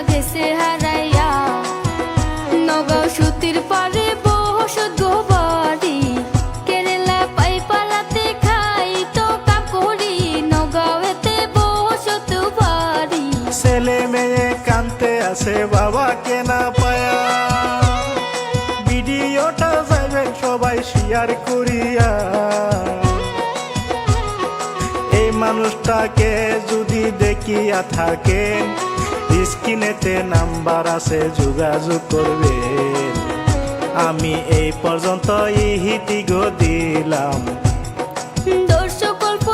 গেছে হারাইয়া। নগাঁও সুতির পারে বসত গো বাড়ি, কেরালা পাই পালাতে খাই তো কাম করি, নগাঁওতে বসত বাড়ি। ছেলে মেয়ে কানতে আছে বাবাকে না পায়া, ভিডিওটা যাইবেন সবাই শেয়ার করিয়া। এই মানুষটাকে যদি দেখিয়া থাকেন, স্ক্রিনেতে নাম্বার আছে যোগাযোগ করবেন। আমি এই পর্যন্ত ইহিতি গো দিলাম। দর্শক গল্প